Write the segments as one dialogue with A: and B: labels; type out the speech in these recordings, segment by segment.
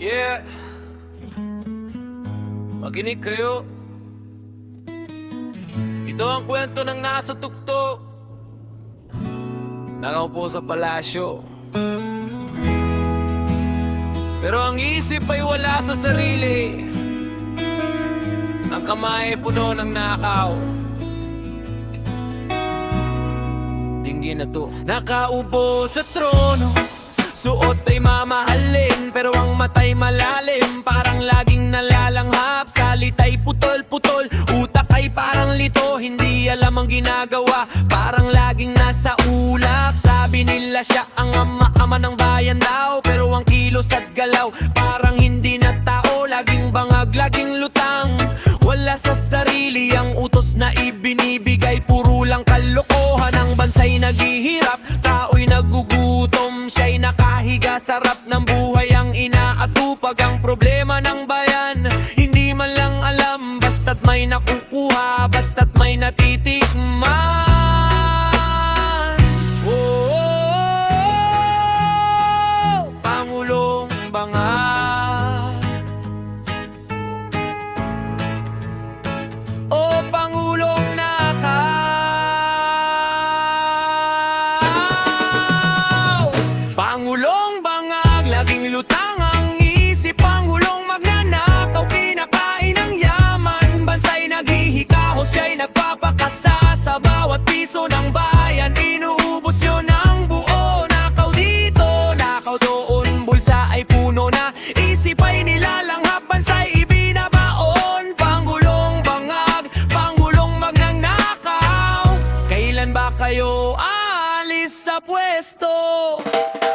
A: Yeah, makinig kayo. Ito ang kwento ng nasa tuktok, nakaupo sa palasyo, pero ang isip ay wala sa sarili. Ang kamay ay puno ng nakaw. Dinggin na to. Nakaupo sa trono, suot ay mamahalin, pero ang mata'y malalim. Parang laging nalalanghap, salita'y putol-putol, utak ay parang lito, hindi alam ang ginagawa, parang laging nasa ulap. Sabi nila siya ang ama-ama ng bayan daw, pero ang kilos at galaw parang hindi na tao. Laging bangag, laging lutang, wala sa sarili ang utos na ibinibigay. Puro lang kalokohan, ang bansa'y naghihirap, tao'y nagugutom, siya'y nakahiga sa harap ng buhay ang inaatupag. Ang problema ng bayan, hindi man lang alam, basta't may nakukuha, basta't may natitikman. Pangulong Bangag, o Pangulong Nakaw. Pangulong Bangag, laging lutang ang isip. Pangulong magnanakaw, kinakain ng yaman, bansa'y naghihikaho, siya'y nagpapakasa sa bawat piso ng bayan. Inuubos nyo ng buo, nakaw dito, nakaw doon, bulsa ay puno na, isip ay nilalanghap, bansa'y ibinabaon. Pangulong Bangag, Pangulong magnanakaw, kailan ba kayo aalis sa pwesto?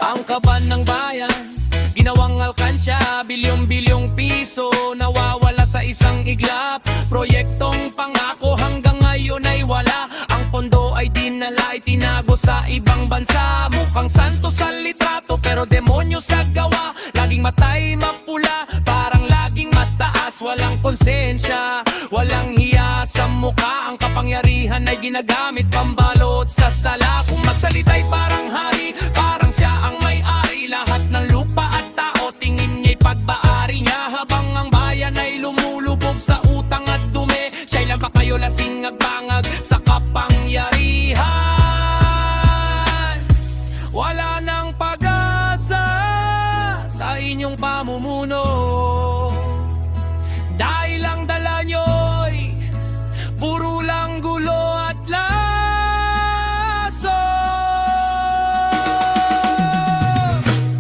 A: Ang kaban ng bayan, ginawang alkansya, bilyong-bilyong piso, nawawala sa isang iglap. Proyektong pangako hanggang ngayon ay wala, ang pondo ay dinala, itinago sa ibang bansa. Mukhang santo sa litrato, pero demonyo sa gawa, laging matay mapula, parang laging mataas, walang konsensya, walang hiya sa muka. Ang kapangyarihan ay ginagamit pambalot sa sala. Kung magsalita'y parang hari, parang siya ang may-ari, lahat ng lupa at tao tingin niya'y pagbaari niya. Habang ang bayan ay lumulubog sa utang at dumi, siya'y lang pa kayo lasing agbangag sa kapangyarihan. Wala nang pag-asa sa inyong pamumuno, dahil ang dala nyo'y puro lang gulo at laso.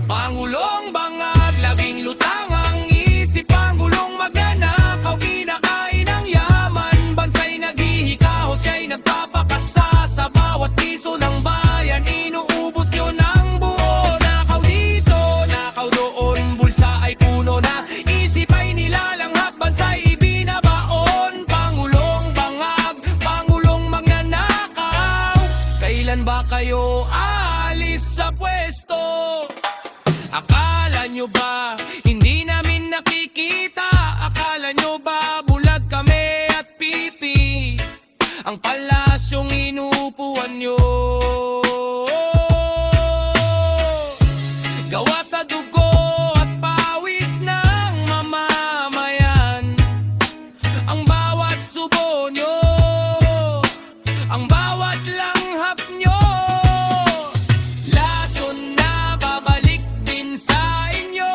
A: Pangulong Bangag, laging lutang ang isip. Pangulong magnanakaw, kinakain ng yaman, bansa'y naghihikaho, siya'y nagpapakasa sa bawat piso ng bayan. Inuubos nyo ng buo, nakaw dito, nakaw doon, bulsa ay puno na, isip ay nilalanghap, bansa'y ibinabaon. Pangulong Bangag, Pangulong magnanakaw, kailan ba kayo aalis sa pwesto? Akala nyo ba hindi namin nakikita? Akala nyo ba bulag kami at pipi ang palasyong inuupuan nyo? Gawa sa dugo at pawis ng mamamayan, ang bawat subo nyo, ang bawat langhap nyo, lason na babalik din sa inyo.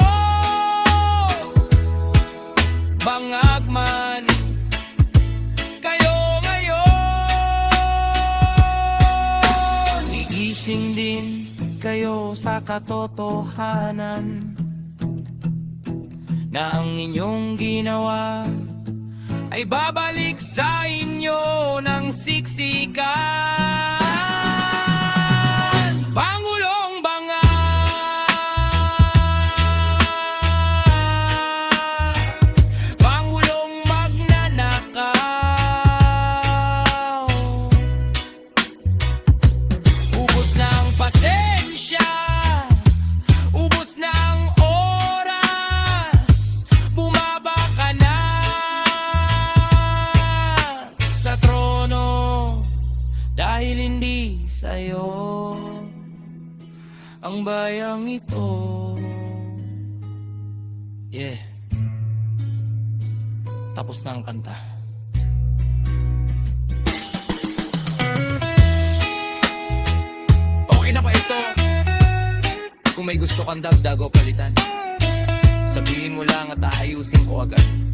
A: Bangag man kayo ngayon, gigising din kayo sa katotohanan na ang inyong ginawa ay babalik sa inyo ng siksikan. Pangulong Bangag, Pangulong magnanakaw, ubos na ang pasensya, ubos na ang oras, bumaba ka na sa trono, dahil hindi sa'yo ang bayang ito.
B: Yeah. Tapos na ang kanta. Okay na ba ito? Kung may gusto kang dagdag o palitan, sabihin mo lang at aayusin ko agad.